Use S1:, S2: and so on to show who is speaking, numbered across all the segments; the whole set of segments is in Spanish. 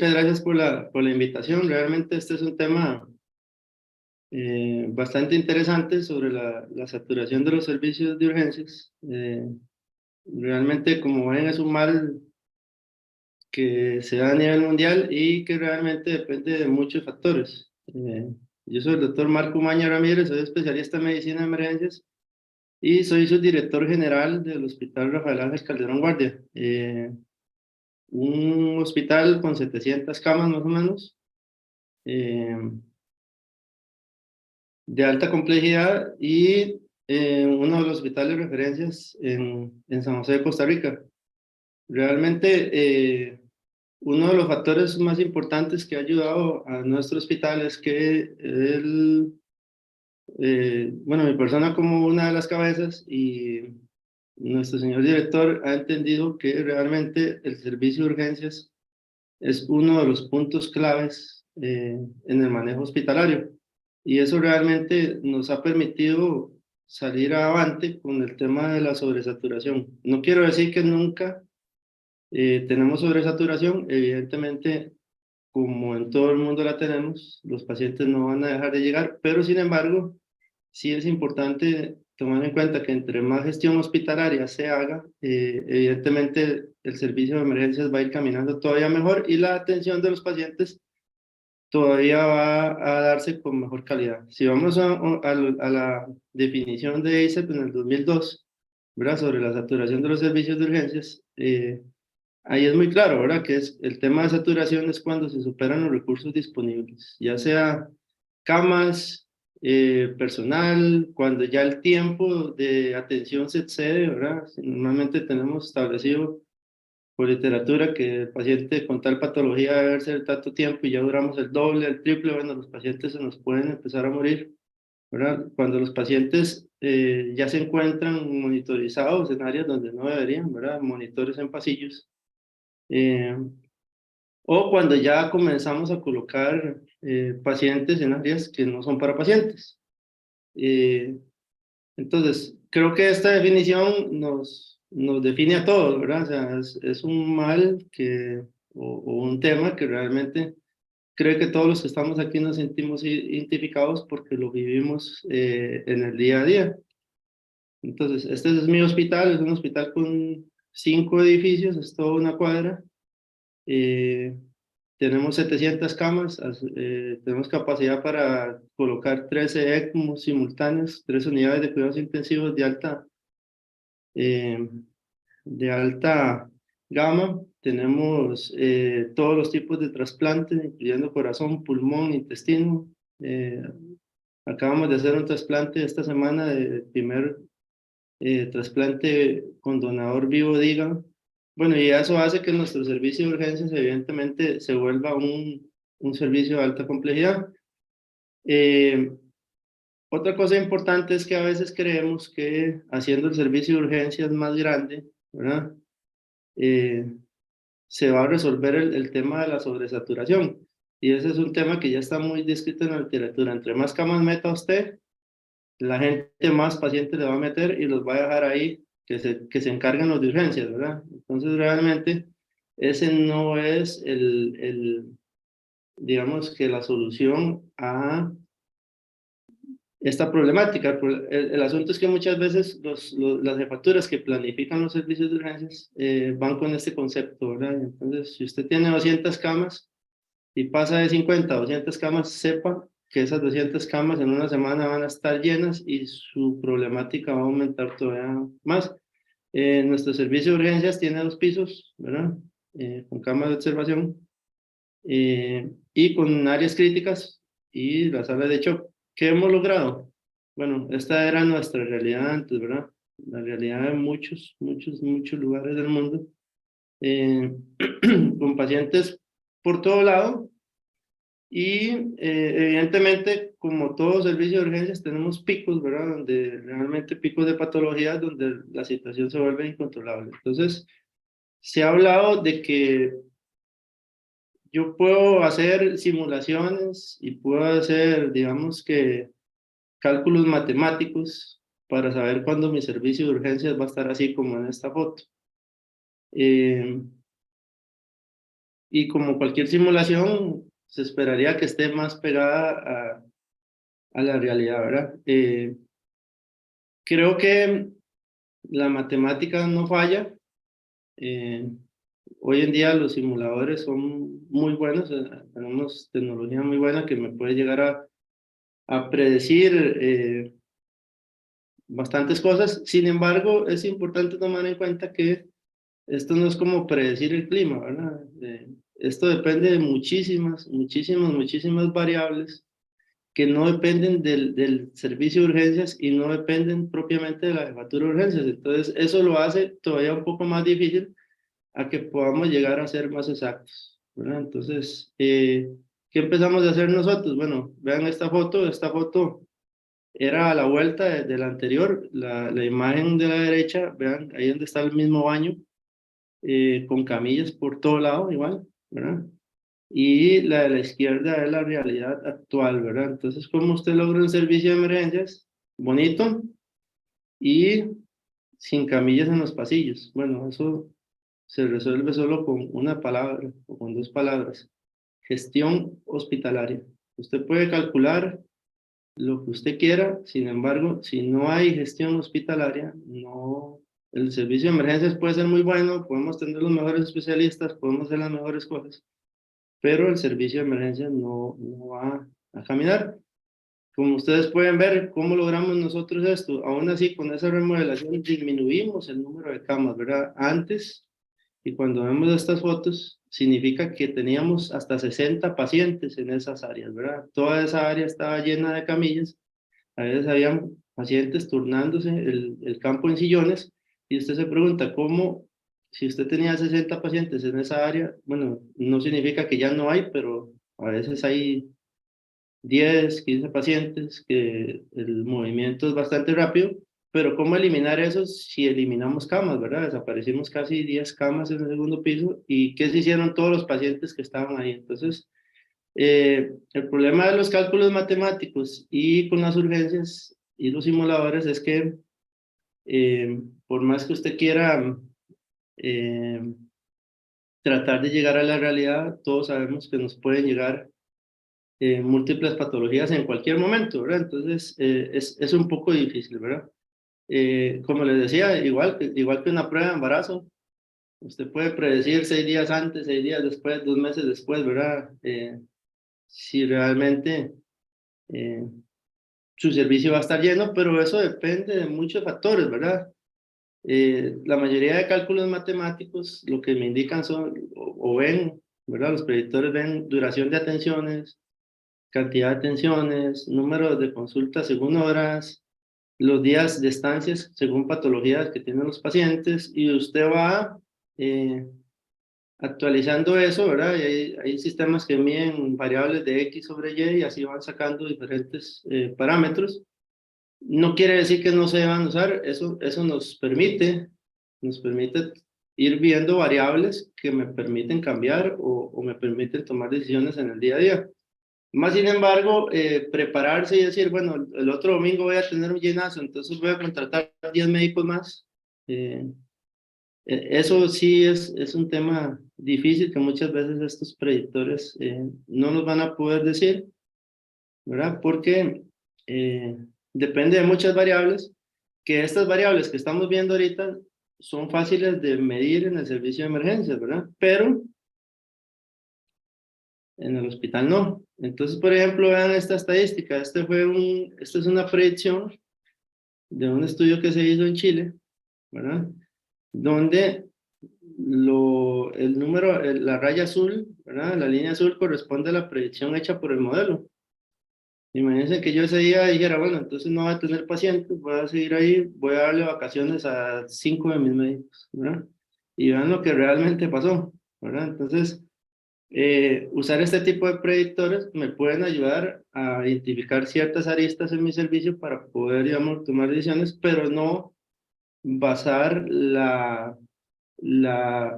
S1: Muchas gracias por la invitación. Realmente este es un tema bastante interesante sobre la saturación de los servicios de urgencias. Realmente, como ven, es un mal que se da a nivel mundial y que realmente depende de muchos factores. Yo soy el doctor Marco Maña Ramírez, soy especialista en medicina de emergencias y soy subdirector general del Hospital Rafael Ángel Calderón Guardia. Un hospital con 700 camas más o menos. eh, de alta complejidad y uno de los hospitales de referencias en San José de Costa Rica. Realmente, uno de los factores más importantes que ha ayudado a nuestro hospital es que bueno, mi persona como una de las cabezas y nuestro señor director ha entendido que realmente el servicio de urgencias es uno de los puntos claves en el manejo hospitalario. Y eso realmente nos ha permitido salir avante con el tema de la sobresaturación. No quiero decir que nunca tenemos sobresaturación, evidentemente, como en todo el mundo la tenemos, los pacientes no van a dejar de llegar, pero sin embargo, sí es importante tomar en cuenta que entre más gestión hospitalaria se haga, evidentemente el servicio de emergencias va a ir caminando todavía mejor y la atención de los pacientes todavía va a darse con mejor calidad. Si vamos a la definición de ACEP en el 2002, ¿verdad? Sobre la saturación de los servicios de urgencias, ahí es muy claro, ¿verdad? Que es, el tema de saturación es cuando se superan los recursos disponibles, ya sea camas, personal, cuando ya el tiempo de atención se excede, ¿verdad? Normalmente tenemos establecido por literatura que el paciente con tal patología debe ser tanto tiempo y ya duramos el doble, el triple. Bueno, los pacientes se nos pueden empezar a morir, ¿verdad? Cuando los pacientes ya se encuentran monitorizados en áreas donde no deberían, ¿verdad? Monitores en pasillos. eh, o cuando ya comenzamos a colocar pacientes en áreas que no son para pacientes. Eh, entonces, creo que esta definición nos define a todos, ¿verdad? O sea, es un mal o un tema que realmente creo que todos los que estamos aquí nos sentimos identificados porque lo vivimos en el día a día. Entonces, este es mi hospital, es un hospital con 5 edificios, es toda una cuadra. Eh, Tenemos 700 camas, tenemos capacidad para colocar 13 ECMO simultáneos, 3 unidades de cuidados intensivos eh, de alta gama. Tenemos todos los tipos de trasplantes, incluyendo corazón, pulmón, intestino. Eh, Acabamos de hacer un trasplante esta semana de primer trasplante con donador vivo de hígado. Bueno, y eso hace que nuestro servicio de urgencias evidentemente se vuelva un servicio de alta complejidad. Eh, Otra cosa importante es que a veces creemos que haciendo el servicio de urgencias más grande, ¿verdad? Eh, Se va a resolver el tema de la sobresaturación. Y ese es un tema que ya está muy descrito en la literatura. Entre más camas meta usted, la gente más pacientes le va a meter y los va a dejar ahí que se encarguen los de urgencias, ¿verdad? Entonces realmente ese no es digamos que la solución a esta problemática. El asunto es que muchas veces las jefaturas que planifican los servicios de urgencias van con este concepto, ¿verdad? Entonces, si usted tiene 200 camas y pasa de 50 a 200 camas, sepa que esas 200 camas en una semana van a estar llenas y su problemática va a aumentar todavía más. Nuestro servicio de urgencias tiene 2 pisos, ¿verdad? Con camas de observación y con áreas críticas y la sala de shock. ¿Qué hemos logrado? Bueno, esta era nuestra realidad antes, ¿verdad? La realidad de muchos lugares del mundo, eh, con pacientes por todo lado y evidentemente, como todo servicio de urgencias, tenemos picos, ¿verdad? Donde realmente picos de patologías donde la situación se vuelve incontrolable. Entonces, se ha hablado de que yo puedo hacer simulaciones y puedo hacer, digamos que, cálculos matemáticos para saber cuándo mi servicio de urgencias va a estar así como en esta foto. Eh, y como cualquier simulación, se esperaría que esté más pegada a la realidad, ¿verdad? Creo que la matemática no falla. eh, Hoy en día los simuladores son muy buenos, tenemos tecnología muy buena que me puede llegar a predecir bastantes cosas. Sin embargo, es importante tomar en cuenta que esto no es como predecir el clima, ¿verdad? Esto depende de muchísimas variables que no dependen del servicio de urgencias y no dependen propiamente de la jefatura de urgencias. Entonces, eso lo hace todavía un poco más difícil a que podamos llegar a ser más exactos, ¿verdad? Entonces, ¿qué empezamos a hacer nosotros? Bueno, vean esta foto era a la vuelta de la anterior, la imagen de la derecha, vean, ahí donde está el mismo baño, con camillas por todo lado igual, ¿verdad? Y la de la izquierda es la realidad actual, ¿verdad? Entonces, ¿cómo usted logra un servicio de emergencias? Bonito y sin camillas en los pasillos. Bueno, eso se resuelve solo con una palabra o con dos palabras. Gestión hospitalaria. Usted puede calcular lo que usted quiera, sin embargo, si no hay gestión hospitalaria, no, el servicio de emergencias puede ser muy bueno, podemos tener los mejores especialistas, podemos hacer las mejores cosas, pero el servicio de emergencias no va a caminar. Como ustedes pueden ver, ¿cómo logramos nosotros esto? Aún así, con esa remodelación disminuimos el número de camas, ¿verdad? Antes, y cuando vemos estas fotos, significa que teníamos hasta 60 pacientes en esas áreas, ¿verdad? Toda esa área estaba llena de camillas, a veces habían pacientes turnándose el campo en sillones, y usted se pregunta, ¿cómo, si usted tenía 60 pacientes en esa área? Bueno, no significa que ya no hay, pero a veces hay 10, 15 pacientes, que el movimiento es bastante rápido, pero ¿cómo eliminar eso si eliminamos camas, verdad? Desaparecimos casi 10 camas en el segundo piso, ¿y qué se hicieron todos los pacientes que estaban ahí? Entonces, el problema de los cálculos matemáticos y con las urgencias y los simuladores es que por más que usted quiera eh, tratar de llegar a la realidad, todos sabemos que nos pueden llegar múltiples patologías en cualquier momento, ¿verdad? Entonces, es un poco difícil, ¿verdad? Como les decía, igual que una prueba de embarazo, usted puede predecir 6 días antes, 6 días después, 2 meses después, ¿verdad? Si realmente eh, su servicio va a estar lleno, pero eso depende de muchos factores, ¿verdad? La mayoría de cálculos matemáticos lo que me indican son, o ven, ¿verdad? Los predictores ven duración de atenciones, cantidad de atenciones, número de consultas según horas, los días de estancias según patologías que tienen los pacientes, y usted va actualizando eso, ¿verdad? Y hay sistemas que miden variables de X sobre Y y así van sacando diferentes parámetros. No quiere decir que no se deban usar, eso nos permite ir viendo variables que me permiten cambiar o me permiten tomar decisiones en el día a día. Más sin embargo, prepararse y decir, bueno, el otro domingo voy a tener un llenazo, entonces voy a contratar 10 médicos más. Eso sí es un tema difícil que muchas veces estos predictores no nos van a poder decir, ¿verdad? Porque eh, depende de muchas variables, que estas variables que estamos viendo ahorita son fáciles de medir en el servicio de emergencias, ¿verdad? Pero en el hospital no. Entonces, por ejemplo, vean esta estadística. Esta es una predicción de un estudio que se hizo en Chile, ¿verdad? Donde la raya azul, ¿verdad? La línea azul corresponde a la predicción hecha por el modelo. Imagínense que yo ese día dijera, bueno, entonces no voy a tener pacientes, voy a seguir ahí, voy a darle vacaciones a 5 de mis médicos, ¿verdad? Y vean lo que realmente pasó, ¿verdad? Entonces, usar este tipo de predictores me pueden ayudar a identificar ciertas aristas en mi servicio para poder, digamos, tomar decisiones, pero no basar la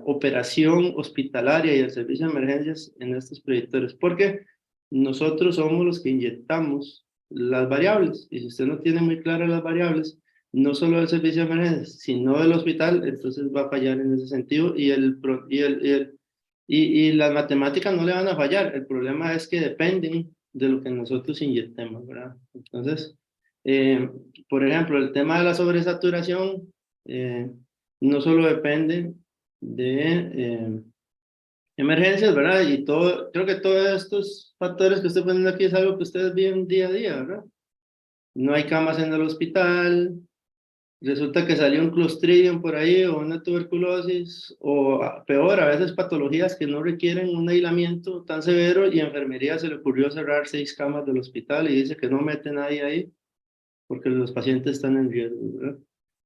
S1: operación hospitalaria y el servicio de emergencias en estos predictores, porque nosotros somos los que inyectamos las variables, y si usted no tiene muy claras las variables, no solo del servicio de emergencias, sino del hospital, entonces va a fallar en ese sentido, y el Y las matemáticas no le van a fallar, el problema es que dependen de lo que nosotros inyectemos, ¿verdad? Entonces, eh, por ejemplo, el tema de la sobresaturación no solo depende de emergencias, ¿verdad? Y todo, creo que todos estos factores que estoy poniendo aquí es algo que ustedes viven día a día, ¿verdad? No hay camas en el hospital, resulta que salió un Clostridium por ahí o una tuberculosis o peor, a veces patologías que no requieren un aislamiento tan severo y a enfermería se le ocurrió cerrar 6 camas del hospital y dice que no mete nadie ahí porque los pacientes están en riesgo, ¿verdad?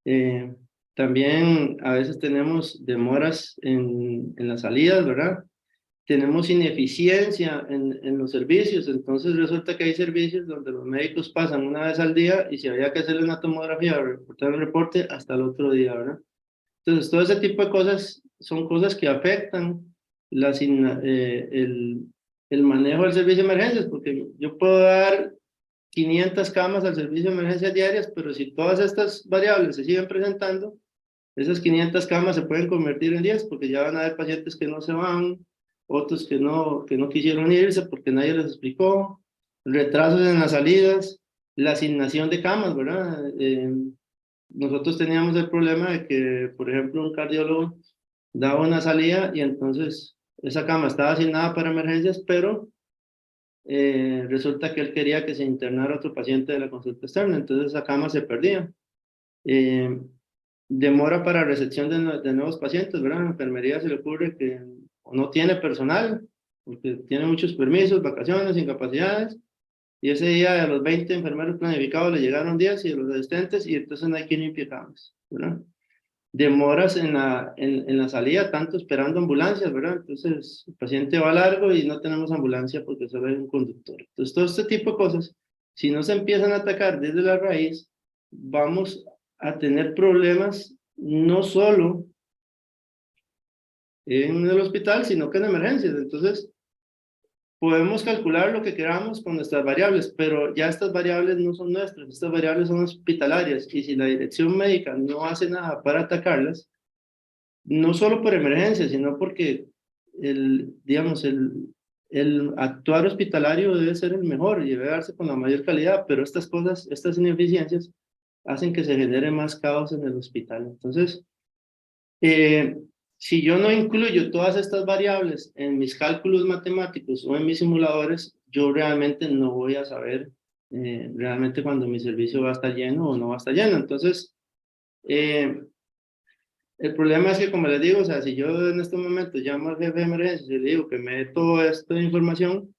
S1: Eh, También a veces tenemos demoras en las salidas, ¿verdad? Tenemos ineficiencia en los servicios, entonces resulta que hay servicios donde los médicos pasan una vez al día y si había que hacerle una tomografía o reportar un reporte, hasta el otro día, ¿verdad? Entonces, todo ese tipo de cosas son cosas que afectan el manejo del servicio de emergencias, porque yo puedo dar 500 camas al servicio de emergencias diarias, pero si todas estas variables se siguen presentando, esas 500 camas se pueden convertir en 10 porque ya van a haber pacientes que no se van, otros que no quisieron irse porque nadie les explicó, retrasos en las salidas, la asignación de camas, ¿verdad? Nosotros teníamos el problema de que, por ejemplo, un cardiólogo daba una salida y entonces esa cama estaba asignada para emergencias, pero resulta que él quería que se internara otro paciente de la consulta externa, entonces esa cama se perdía. Eh, Demora para recepción de nuevos pacientes, ¿verdad? En enfermería se le ocurre que no tiene personal, porque tiene muchos permisos, vacaciones, incapacidades, y ese día de los 20 enfermeros planificados le llegaron 10 y de los asistentes, y entonces no hay quien limpie camas, ¿verdad? Demoras en la salida, tanto esperando ambulancias, ¿verdad? Entonces el paciente va largo y no tenemos ambulancia porque solo hay un conductor. Entonces todo este tipo de cosas, si no se empiezan a atacar desde la raíz, vamos a tener problemas no solo en el hospital, sino que en emergencias. Entonces, podemos calcular lo que queramos con nuestras variables, pero ya estas variables no son nuestras, estas variables son hospitalarias, y si la dirección médica no hace nada para atacarlas, no solo por emergencia, sino porque digamos, el actuar hospitalario debe ser el mejor y debe darse con la mayor calidad, pero estas cosas, estas ineficiencias, hacen que se genere más caos en el hospital. Entonces, eh, si yo no incluyo todas estas variables en mis cálculos matemáticos o en mis simuladores, yo realmente no voy a saber realmente cuando mi servicio va a estar lleno o no va a estar lleno. Entonces, eh, el problema es que, como les digo, o sea, si yo en este momento llamo al jefe de emergencias y le digo que me dé toda esta información,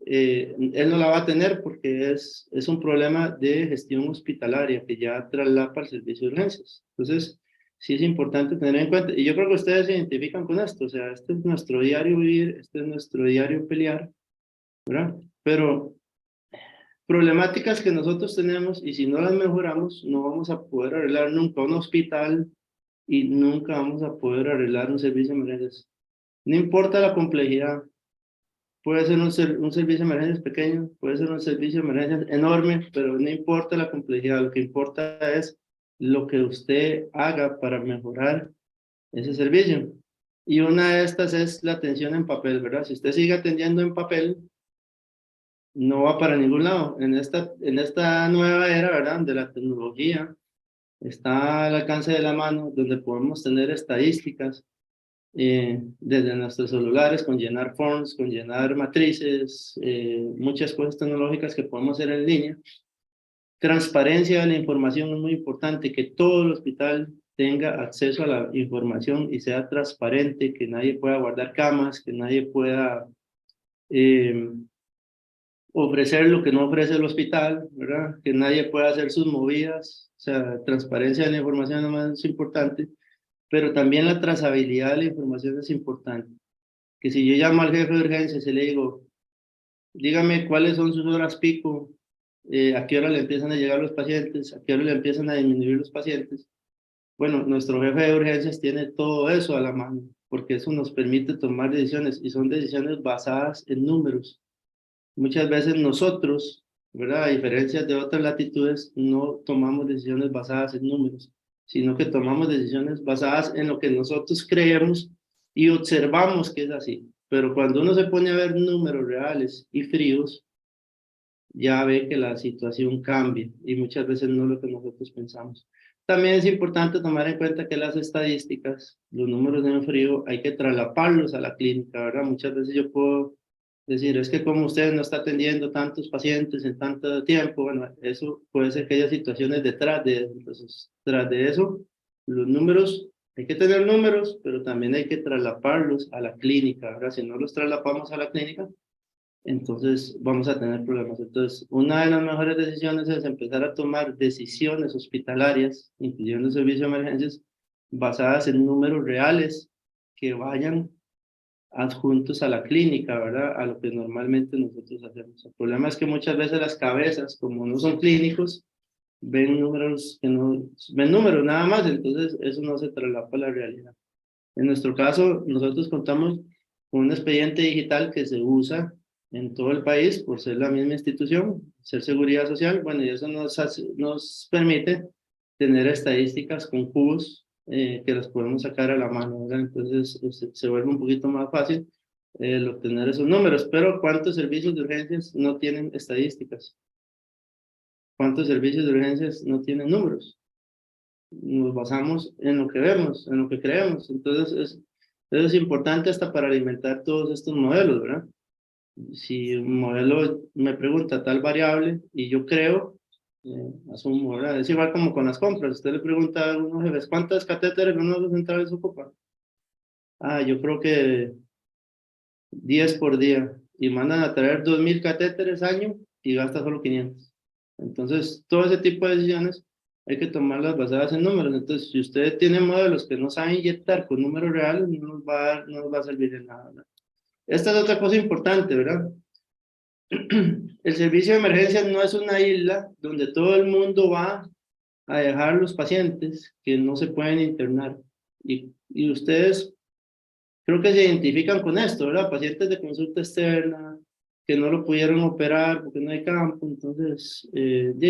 S1: él no la va a tener porque es un problema de gestión hospitalaria que ya traslapa al servicio de urgencias. Entonces, sí es importante tener en cuenta, y yo creo que ustedes se identifican con esto, o sea, este es nuestro diario vivir, este es nuestro diario pelear, ¿verdad? Pero problemáticas que nosotros tenemos y si no las mejoramos, no vamos a poder arreglar nunca un hospital y nunca vamos a poder arreglar un servicio de emergencias. No importa la complejidad, puede ser un servicio de emergencias pequeño, puede ser un servicio de emergencias enorme, pero no importa la complejidad, lo que importa es lo que usted haga para mejorar ese servicio. Y una de estas es la atención en papel, ¿verdad? Si usted sigue atendiendo en papel, no va para ningún lado. En esta nueva era, ¿verdad? De la tecnología, está al alcance de la mano, donde podemos tener estadísticas desde nuestros celulares, con llenar forms, con llenar matrices, muchas cosas tecnológicas que podemos hacer en línea. Transparencia de la información es muy importante, que todo el hospital tenga acceso a la información y sea transparente, que nadie pueda guardar camas, que nadie pueda eh, ofrecer lo que no ofrece el hospital, ¿verdad? Que nadie pueda hacer sus movidas, o sea, transparencia de la información es lo más importante, pero también la trazabilidad de la información es importante. Que si yo llamo al jefe de urgencias y le digo, dígame cuáles son sus horas pico, a qué hora le empiezan a llegar los pacientes, a qué hora le empiezan a disminuir los pacientes. Bueno, nuestro jefe de urgencias tiene todo eso a la mano, porque eso nos permite tomar decisiones y son decisiones basadas en números. Muchas veces nosotros, ¿verdad? A diferencia de otras latitudes, no tomamos decisiones basadas en números, sino que tomamos decisiones basadas en lo que nosotros creemos y observamos que es así. Pero cuando uno se pone a ver números reales y fríos, ya ve que la situación cambia y muchas veces no es lo que nosotros pensamos. También es importante tomar en cuenta que las estadísticas, los números en frío, hay que traslaparlos a la clínica, ¿verdad? Muchas veces yo puedo decir, es que como usted no está atendiendo tantos pacientes en tanto tiempo, bueno, eso puede ser que haya situaciones detrás de eso. Entonces, tras de eso, los números, hay que tener números, pero también hay que traslaparlos a la clínica, ¿verdad? Si no los traslapamos a la clínica, entonces vamos a tener problemas. Entonces, una de las mejores decisiones es empezar a tomar decisiones hospitalarias, incluyendo servicio de emergencias, basadas en números reales que vayan adjuntos a la clínica, ¿verdad? A lo que normalmente nosotros hacemos. El problema es que muchas veces las cabezas, como no son clínicos, ven números que no, ven números nada más, entonces eso no se traslapa a la realidad. En nuestro caso, nosotros contamos con un expediente digital que se usa en todo el país por ser la misma institución, ser seguridad social. Bueno, y eso nos permite tener estadísticas con cubos que las podemos sacar a la mano, ¿verdad? Entonces se vuelve un poquito más fácil el obtener esos números. Pero ¿cuántos servicios de urgencias no tienen estadísticas? ¿Cuántos servicios de urgencias no tienen números? Nos basamos en lo que vemos, en lo que creemos. Entonces, eso es importante hasta para alimentar todos estos modelos, ¿verdad? Si un modelo me pregunta tal variable y yo creo, asumo, ¿verdad? Es igual como con las compras. Usted le pregunta a algunos jefes, ¿cuántas catéteres uno de los centrales ocupa? Ah, yo creo que 10 por día. Y mandan a traer 2000 catéteres año y gasta solo 500. Entonces, todo ese tipo de decisiones hay que tomarlas basadas en números. Entonces, si usted tiene modelos que no saben inyectar con números reales, no nos va a servir de nada, ¿verdad? Esta es otra cosa importante, ¿verdad? El servicio de emergencias no es una isla donde todo el mundo va a dejar los pacientes que no se pueden internar. Y ustedes creo que se identifican con esto, ¿verdad? Pacientes de consulta externa que no lo pudieron operar porque no hay campo, entonces,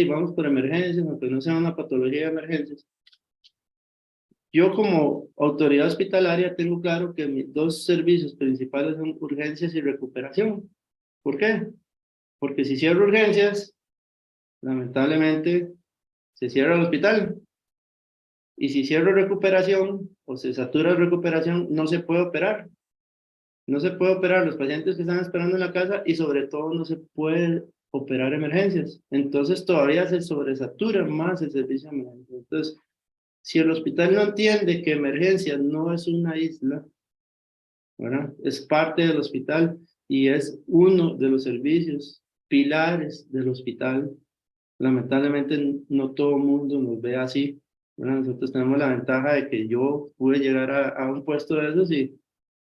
S1: vamos por emergencias, aunque no sea una patología de emergencias. Yo como autoridad hospitalaria tengo claro que mis dos servicios principales son urgencias y recuperación. ¿Por qué? Porque si cierro urgencias, lamentablemente se cierra el hospital. Y si cierro recuperación o se satura recuperación, no se puede operar. No se puede operar los pacientes que están esperando en la casa y sobre todo no se puede operar emergencias. Entonces todavía se sobresatura más el servicio de emergencias. Entonces, si el hospital no entiende que emergencias no es una isla, ¿verdad? Es parte del hospital y es uno de los servicios pilares del hospital. Lamentablemente no todo el mundo nos ve así, ¿verdad? Nosotros tenemos la ventaja de que yo pude llegar a un puesto de esos y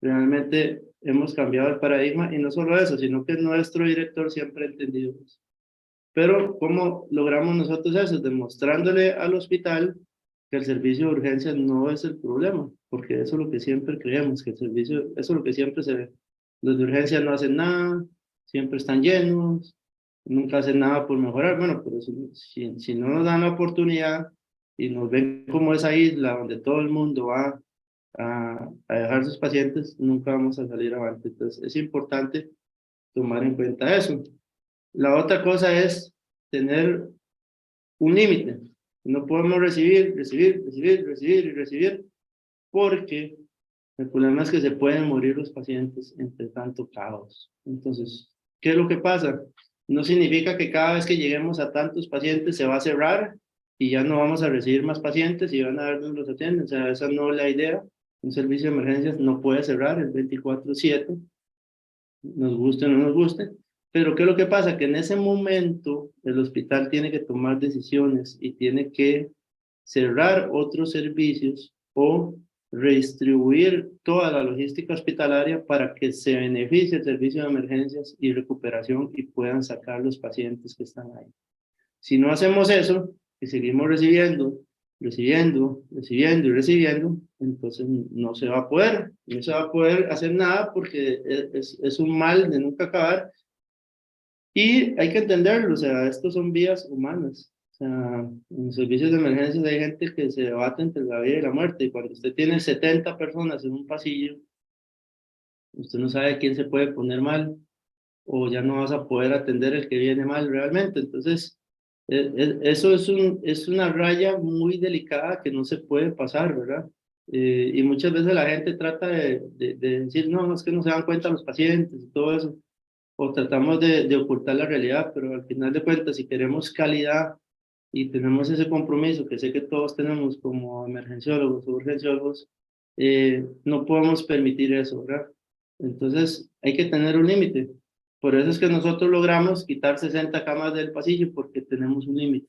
S1: realmente hemos cambiado el paradigma y no solo eso, sino que nuestro director siempre ha entendido eso. Pero ¿cómo logramos nosotros eso? Demostrándole al hospital que el servicio de urgencias no es el problema, porque eso es lo que siempre creemos, que el servicio, eso es lo que siempre se ve. Los de urgencias no hacen nada, siempre están llenos, nunca hacen nada por mejorar. Bueno, pero si no nos dan la oportunidad y nos ven como esa isla donde todo el mundo va a dejar sus pacientes, nunca vamos a salir adelante. Entonces, es importante tomar en cuenta eso. La otra cosa es tener un límite. No podemos recibir, porque el problema es que se pueden morir los pacientes entre tanto caos. Entonces, ¿qué es lo que pasa? No significa que cada vez que lleguemos a tantos pacientes se va a cerrar y ya no vamos a recibir más pacientes y van a ver dónde los atienden. O sea, esa no es la idea. Un servicio de emergencias no puede cerrar el 24/7, nos guste o no nos guste. Pero ¿qué es lo que pasa? Que en ese momento el hospital tiene que tomar decisiones y tiene que cerrar otros servicios o redistribuir toda la logística hospitalaria para que se beneficie el servicio de emergencias y recuperación y puedan sacar los pacientes que están ahí. Si no hacemos eso y seguimos recibiendo, entonces no se va a poder, no se va a poder hacer nada porque es un mal de nunca acabar y hay que entenderlo, o sea, estos son vidas humanas. O sea, en los servicios de emergencias hay gente que se debate entre la vida y la muerte y cuando usted tiene 70 personas en un pasillo usted no sabe quién se puede poner mal, o ya no vas a poder atender el que viene mal realmente. Entonces, eso es una raya muy delicada que no se puede pasar, ¿verdad? Y muchas veces la gente trata de decir, no, es que no se dan cuenta los pacientes y todo eso, o tratamos de ocultar la realidad, pero al final de cuentas, si queremos calidad y tenemos ese compromiso que sé que todos tenemos como emergenciólogos o urgenciólogos, no podemos permitir eso, ¿verdad? Entonces hay que tener un límite. Por eso es que nosotros logramos quitar 60 camas del pasillo porque tenemos un límite.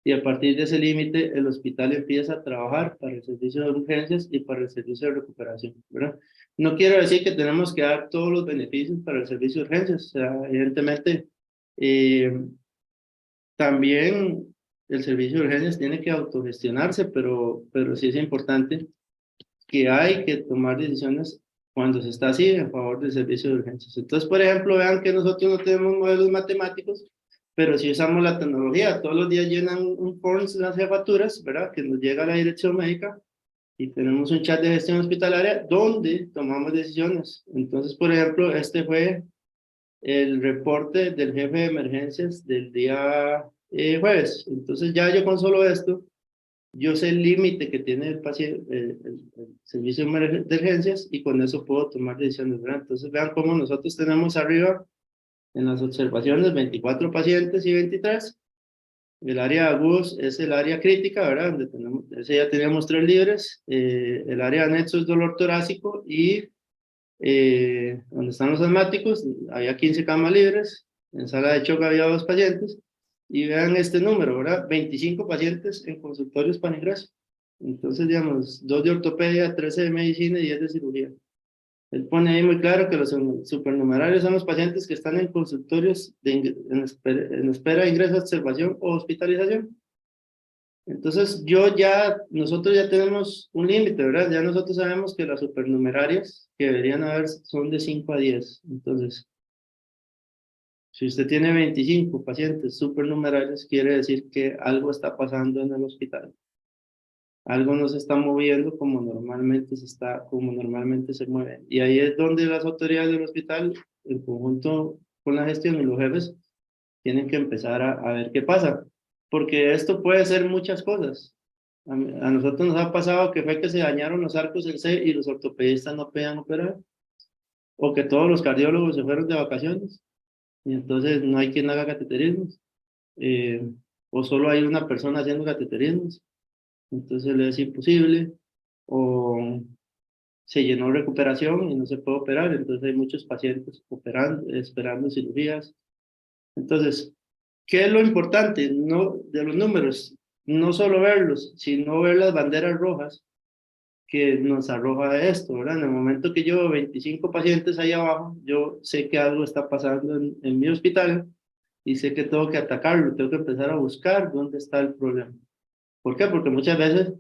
S1: Y a partir de ese límite, el hospital empieza a trabajar para el servicio de urgencias y para el servicio de recuperación, ¿verdad? No quiero decir que tenemos que dar todos los beneficios para el servicio de urgencias. O sea, evidentemente, eh, también el servicio de urgencias tiene que autogestionarse, pero sí es importante que hay que tomar decisiones cuando se está así en favor del servicio de urgencias. Entonces, por ejemplo, vean que nosotros no tenemos modelos matemáticos, pero sí usamos la tecnología. Todos los días llenan un forms las jefaturas, ¿verdad? Que nos llega a la dirección médica y tenemos un chat de gestión hospitalaria donde tomamos decisiones. Entonces, por ejemplo, este fue el reporte del jefe de emergencias del día jueves. Entonces, ya yo con solo esto, yo sé el límite que tiene el paciente, el servicio de urgencias y con eso puedo tomar decisiones, ¿verdad? Entonces, vean cómo nosotros tenemos arriba en las observaciones 24 pacientes y 23. El área de agudos es el área crítica, ¿verdad? Donde tenemos, ese ya teníamos 3 libres. El área anexo es dolor torácico y donde están los asmáticos, había 15 camas libres. En sala de choque había 2 pacientes. Y vean este número, ¿verdad? 25 pacientes en consultorios para ingreso. Entonces, digamos, 2 de ortopedia, 13 de medicina y 10 de cirugía. Él pone ahí muy claro que los supernumerarios son los pacientes que están en consultorios en espera de ingreso, observación o hospitalización. Entonces, nosotros ya tenemos un límite, ¿verdad? Ya nosotros sabemos que las supernumerarias que deberían haber son de 5 a 10. Entonces, si usted tiene 25 pacientes supernumerarios, quiere decir que algo está pasando en el hospital. Algo no se está moviendo como normalmente se mueve. Y ahí es donde las autoridades del hospital, en conjunto con la gestión y los jefes, tienen que empezar a ver qué pasa. Porque esto puede ser muchas cosas. A nosotros nos ha pasado que fue que se dañaron los arcos en C y los ortopedistas no podían operar. O que todos los cardiólogos se fueron de vacaciones y entonces no hay quien haga cateterismos. O solo hay una persona haciendo cateterismos. Entonces le es imposible. O se llenó recuperación y no se puede operar. Entonces hay muchos pacientes operando, esperando cirugías. Entonces, ¿qué es lo importante? No, de los números, no solo verlos, sino ver las banderas rojas que nos arroja esto, ¿verdad? En el momento que yo veo 25 pacientes ahí abajo, yo sé que algo está pasando en mi hospital y sé que tengo que atacarlo, tengo que empezar a buscar dónde está el problema. ¿Por qué? Porque muchas veces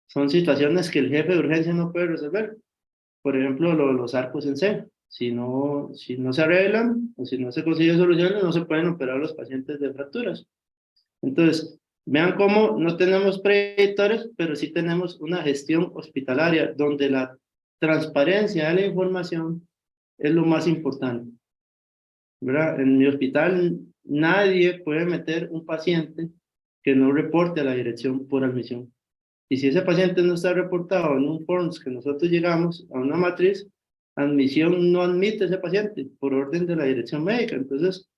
S1: son situaciones que el jefe de urgencia no puede resolver. Por ejemplo, los arcos en C. Si no se arreglan o si no se consiguen soluciones, no se pueden operar los pacientes de fracturas. Entonces, vean cómo no tenemos predictores, pero sí tenemos una gestión hospitalaria donde la transparencia de la información es lo más importante, ¿verdad? En mi hospital nadie puede meter un paciente que no reporte a la dirección por admisión. Y si ese paciente no está reportado en un forms que nosotros llegamos a una matriz, admisión no admite a ese paciente por orden de la dirección médica. Entonces,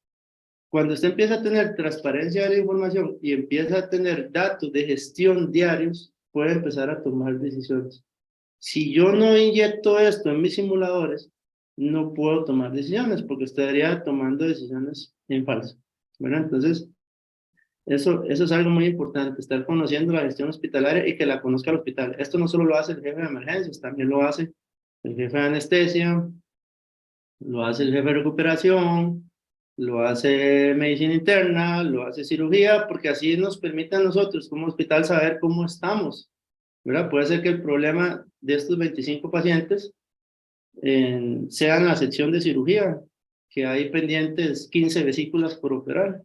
S1: cuando usted empieza a tener transparencia de la información y empieza a tener datos de gestión diarios, puede empezar a tomar decisiones. Si yo no inyecto esto en mis simuladores, no puedo tomar decisiones porque estaría tomando decisiones en falso, ¿verdad? Entonces, eso es algo muy importante, estar conociendo la gestión hospitalaria y que la conozca el hospital. Esto no solo lo hace el jefe de emergencias, también lo hace el jefe de anestesia, lo hace el jefe de recuperación, lo hace medicina interna, lo hace cirugía, porque así nos permite a nosotros como hospital saber cómo estamos, ¿verdad? Puede ser que el problema de estos 25 pacientes sea en la sección de cirugía, que hay pendientes 15 vesículas por operar.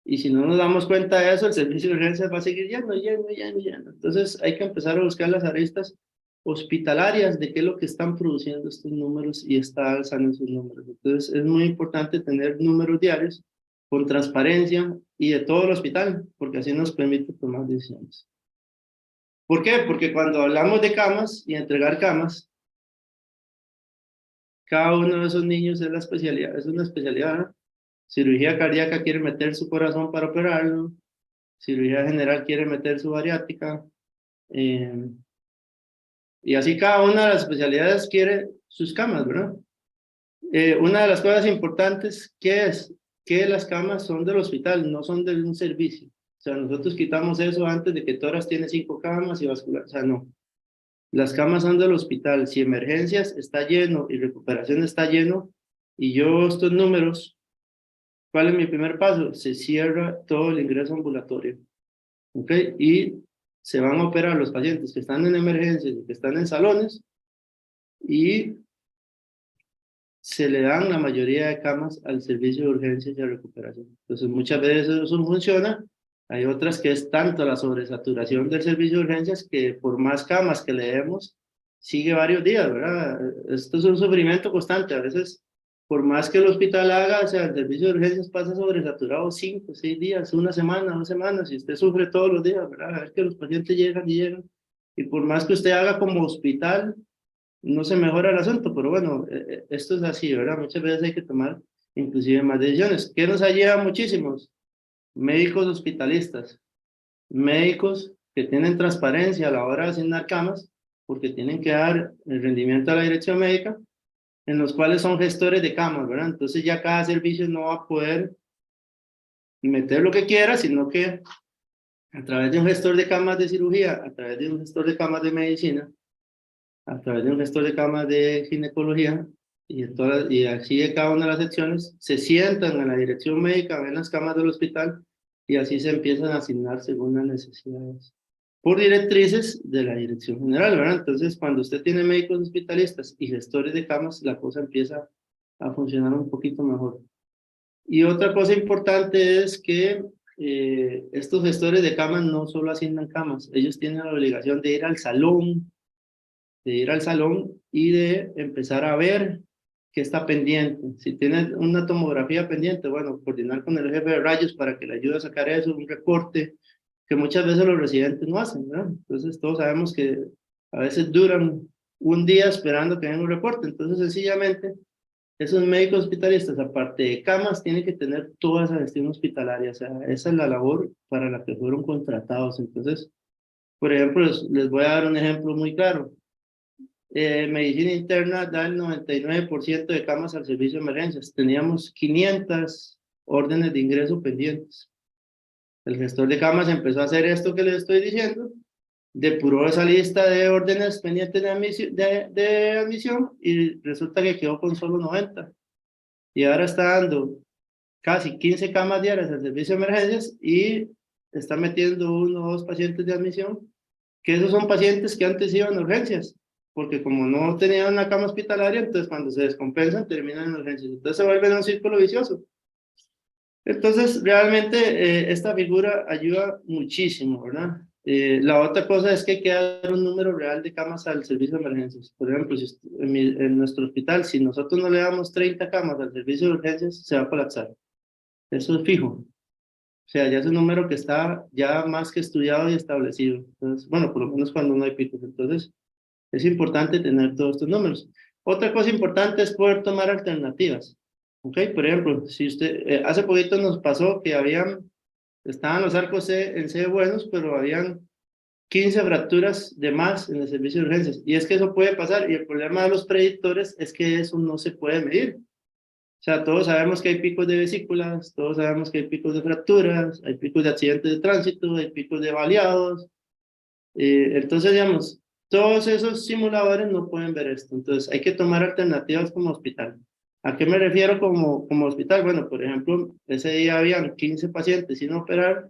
S1: Y si no nos damos cuenta de eso, el servicio de urgencias va a seguir lleno. Entonces hay que empezar a buscar las aristas hospitalarias de qué es lo que están produciendo estos números y está alza en esos números. Entonces, es muy importante tener números diarios con transparencia y de todo el hospital, porque así nos permite tomar decisiones. ¿Por qué? Porque cuando hablamos de camas y entregar camas, cada uno de esos niños es la especialidad, es una especialidad. Cirugía cardíaca quiere meter su corazón para operarlo, cirugía general quiere meter su bariátrica, y así cada una de las especialidades quiere sus camas, ¿verdad? Una de las cosas importantes que es que las camas son del hospital, no son de un servicio. O sea, nosotros quitamos eso antes de que Toras tiene 5 camas y vascular, o sea, no. Las camas son del hospital. Si emergencias está lleno y recuperación está lleno, y yo estos números, ¿cuál es mi primer paso? Se cierra todo el ingreso ambulatorio, ¿ok? Y se van a operar los pacientes que están en emergencias y que están en salones, y se le dan la mayoría de camas al servicio de urgencias y de recuperación. Entonces, muchas veces eso funciona. Hay otras que es tanto la sobresaturación del servicio de urgencias que por más camas que le demos, sigue varios días, ¿verdad? Esto es un sufrimiento constante. A veces, por más que el hospital haga, o sea, el servicio de urgencias pasa sobresaturado 5, 6 días, una semana, 2 semanas, y usted sufre todos los días, ¿verdad? A ver que los pacientes llegan y llegan. Y por más que usted haga como hospital, no se mejora el asunto, pero bueno, esto es así, ¿verdad? Muchas veces hay que tomar inclusive más decisiones. ¿Qué nos ayuda muchísimos? Médicos hospitalistas, médicos que tienen transparencia a la hora de asignar camas, porque tienen que dar el rendimiento a la dirección médica, en los cuales son gestores de camas, ¿verdad? Entonces ya cada servicio no va a poder meter lo que quiera, sino que a través de un gestor de camas de cirugía, a través de un gestor de camas de medicina, a través de un gestor de camas de ginecología y así de cada una de las secciones, se sientan en la dirección médica, ven las camas del hospital y así se empiezan a asignar según las necesidades por directrices de la dirección general, ¿verdad? Entonces, cuando usted tiene médicos hospitalistas y gestores de camas, la cosa empieza a funcionar un poquito mejor. Y otra cosa importante es que estos gestores de camas no solo asignan camas, ellos tienen la obligación de ir al salón, y de empezar a ver qué está pendiente. Si tiene una tomografía pendiente, bueno, coordinar con el jefe de rayos para que le ayude a sacar eso, un reporte, que muchas veces los residentes no hacen, ¿verdad? Entonces todos sabemos que a veces duran un día esperando que venga un reporte, entonces sencillamente esos médicos hospitalistas, aparte de camas, tienen que tener toda esa gestión hospitalaria, o sea, esa es la labor para la que fueron contratados. Entonces, por ejemplo, les voy a dar un ejemplo muy claro. Medicina interna da el 99% de camas al servicio de emergencias. Teníamos 500 órdenes de ingreso pendientes. El gestor de camas empezó a hacer esto que les estoy diciendo, depuró esa lista de órdenes pendientes de admisión y resulta que quedó con solo 90. Y ahora está dando casi 15 camas diarias al servicio de emergencias y está metiendo 1 o 2 pacientes de admisión, que esos son pacientes que antes iban a urgencias, porque como no tenían una cama hospitalaria, entonces cuando se descompensan terminan en urgencias. Entonces se vuelve un círculo vicioso. Entonces, realmente esta figura ayuda muchísimo, ¿verdad? La otra cosa es que hay que dar un número real de camas al servicio de emergencias. Por ejemplo, si en nuestro hospital, si nosotros no le damos 30 camas al servicio de urgencias, se va a colapsar. Eso es fijo. O sea, ya es un número que está ya más que estudiado y establecido. Entonces, bueno, por lo menos cuando no hay picos. Entonces, es importante tener todos estos números. Otra cosa importante es poder tomar alternativas. ¿Ok? Por ejemplo, si usted, hace poquito nos pasó que estaban los arcos en C buenos, pero habían 15 fracturas de más en el servicio de urgencias. Y es que eso puede pasar. Y el problema de los predictores es que eso no se puede medir. O sea, todos sabemos que hay picos de vesículas, todos sabemos que hay picos de fracturas, hay picos de accidentes de tránsito, hay picos de baleados. Entonces, digamos, todos esos simuladores no pueden ver esto. Entonces, hay que tomar alternativas como hospital. ¿A qué me refiero como hospital? Bueno, por ejemplo, ese día habían 15 pacientes sin operar.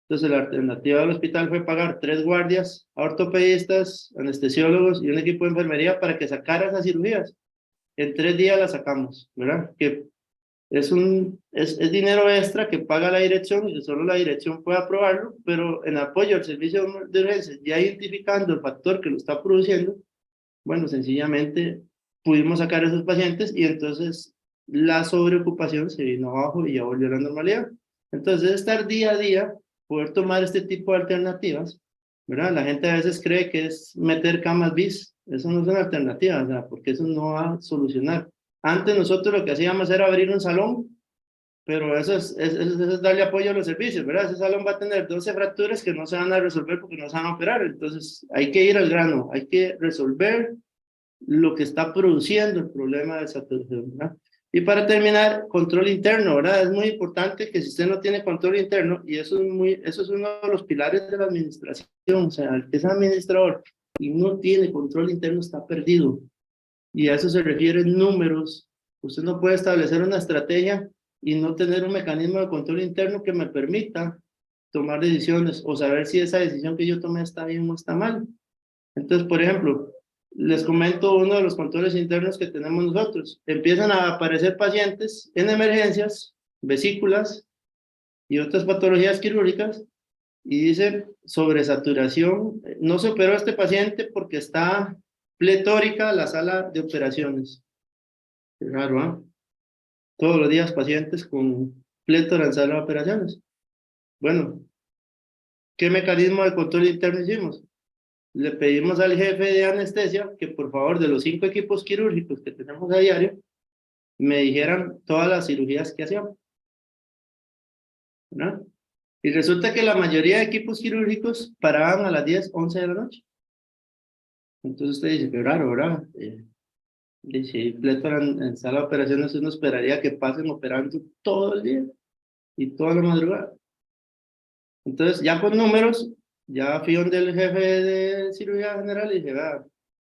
S1: Entonces, la alternativa del hospital fue pagar 3 guardias, ortopedistas, anestesiólogos y un equipo de enfermería para que sacara esas cirugías. En 3 días las sacamos, ¿verdad? Que es dinero extra que paga la dirección y que solo la dirección puede aprobarlo, pero en apoyo al servicio de urgencias, ya identificando el factor que lo está produciendo, bueno, sencillamente pudimos sacar a esos pacientes y entonces la sobreocupación se vino abajo y ya volvió a la normalidad. Entonces, estar día a día, poder tomar este tipo de alternativas, ¿verdad? La gente a veces cree que es meter camas bis, eso no es una alternativa, o sea, porque eso no va a solucionar. Antes nosotros lo que hacíamos era abrir un salón, pero eso es darle apoyo a los servicios, ¿verdad? Ese salón va a tener 12 fracturas que no se van a resolver porque no se van a operar, entonces hay que ir al grano, hay que resolver lo que está produciendo el problema de saturación, ¿verdad? Y para terminar, control interno, ¿verdad? Es muy importante que si usted no tiene control interno, y eso es uno de los pilares de la administración, o sea, el que es administrador y no tiene control interno está perdido. Y a eso se refieren números. Usted no puede establecer una estrategia y no tener un mecanismo de control interno que me permita tomar decisiones o saber si esa decisión que yo tomé está bien o está mal. Entonces, por ejemplo, les comento uno de los controles internos que tenemos nosotros. Empiezan a aparecer pacientes en emergencias, vesículas y otras patologías quirúrgicas y dice sobresaturación. No se operó este paciente porque está pletórica la sala de operaciones. Qué raro, ¿ah? Todos los días pacientes con plétora en sala de operaciones. Bueno, ¿qué mecanismo de control interno hicimos? Le pedimos al jefe de anestesia que por favor de los 5 equipos quirúrgicos que tenemos a diario, me dijeran todas las cirugías que hacíamos, ¿verdad? Y resulta que la mayoría de equipos quirúrgicos paraban a las 10, 11 de la noche. Entonces usted dice, qué raro, ¿verdad? Y si plétora en sala de operaciones, uno esperaría que pasen operando todo el día y toda la madrugada. Entonces, ya con números, ya fui donde el jefe de cirugía general y dije, vea,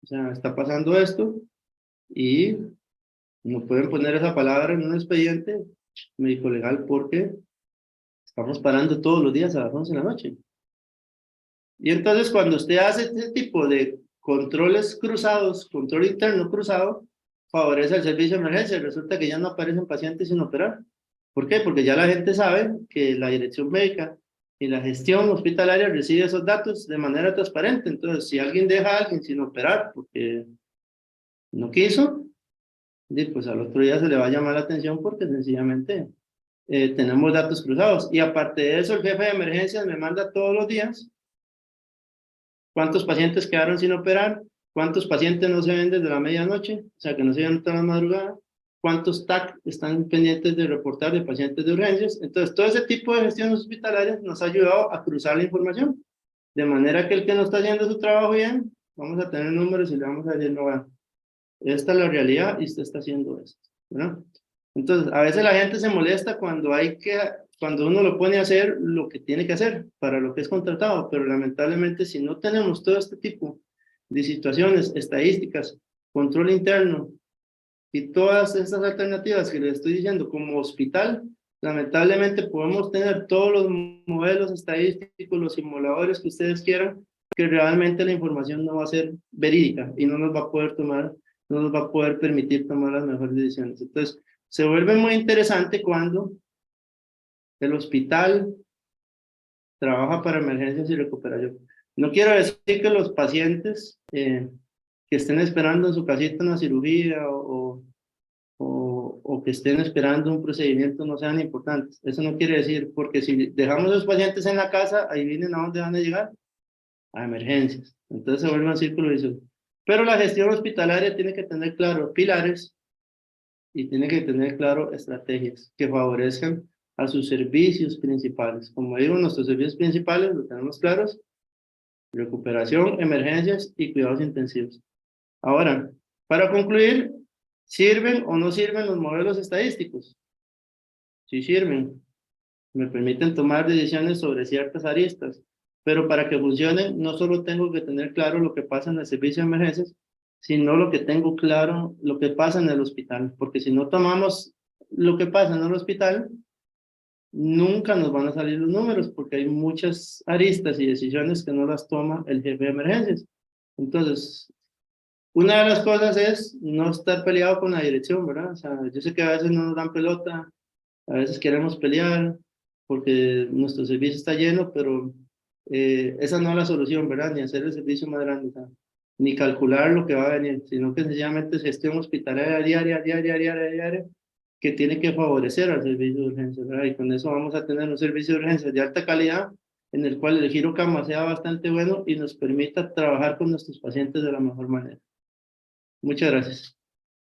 S1: o sea, está pasando esto y no pueden poner esa palabra en un expediente médico legal porque estamos parando todos los días a las 11 de la noche. Y entonces, cuando usted hace este tipo de controles cruzados, control interno cruzado, favorece el servicio de emergencia. Resulta que ya no aparecen pacientes sin operar. ¿Por qué? Porque ya la gente sabe que la dirección médica y la gestión hospitalaria recibe esos datos de manera transparente. Entonces, si alguien deja a alguien sin operar porque no quiso, pues al otro día se le va a llamar la atención porque sencillamente tenemos datos cruzados. Y aparte de eso, el jefe de emergencias me manda todos los días cuántos pacientes quedaron sin operar, cuántos pacientes no se ven desde la medianoche, o sea que no se ven toda la madrugada, cuántos TAC están pendientes de reportar de pacientes de urgencias. Entonces, todo ese tipo de gestiones hospitalarias nos ha ayudado a cruzar la información, de manera que el que no está haciendo su trabajo bien, vamos a tener números y le vamos a decir, no, va, esta es la realidad y usted está haciendo esto, ¿verdad? Entonces, a veces la gente se molesta cuando uno lo pone a hacer lo que tiene que hacer para lo que es contratado, pero lamentablemente si no tenemos todo este tipo de situaciones, estadísticas, control interno y todas estas alternativas que les estoy diciendo como hospital, lamentablemente podemos tener todos los modelos estadísticos, los simuladores que ustedes quieran, que realmente la información no va a ser verídica y no nos va a poder no nos va a poder permitir tomar las mejores decisiones. Entonces, se vuelve muy interesante cuando el hospital trabaja para emergencias y recuperación. No quiero decir que los pacientes que estén esperando en su casita una cirugía o que estén esperando un procedimiento no sean importantes. Eso no quiere decir, porque si dejamos a los pacientes en la casa, ahí vienen a dónde van a llegar, a emergencias. Entonces se vuelve un círculo vicioso. Pero la gestión hospitalaria tiene que tener claro pilares y tiene que tener claro estrategias que favorezcan a sus servicios principales. Como digo, nuestros servicios principales lo tenemos claros: recuperación, emergencias y cuidados intensivos. Ahora, para concluir, ¿sirven o no sirven los modelos estadísticos? Sí sirven, me permiten tomar decisiones sobre ciertas aristas, pero para que funcionen no solo tengo que tener claro lo que pasa en el servicio de emergencias, sino lo que tengo claro, lo que pasa en el hospital, porque si no tomamos lo que pasa en el hospital, nunca nos van a salir los números, porque hay muchas aristas y decisiones que no las toma el jefe de emergencias. Entonces, Una de las cosas es no estar peleado con la dirección, ¿verdad? O sea, yo sé que a veces no nos dan pelota, a veces queremos pelear porque nuestro servicio está lleno, pero esa no es la solución, ¿verdad? Ni hacer el servicio más grande, o sea, ni calcular lo que va a venir, sino que sencillamente es gestión hospitalaria diaria, que tiene que favorecer al servicio de urgencias, ¿verdad? Y con eso vamos a tener un servicio de urgencias de alta calidad en el cual el giro cama sea bastante bueno y nos permita trabajar con nuestros pacientes de la mejor manera. Muchas gracias.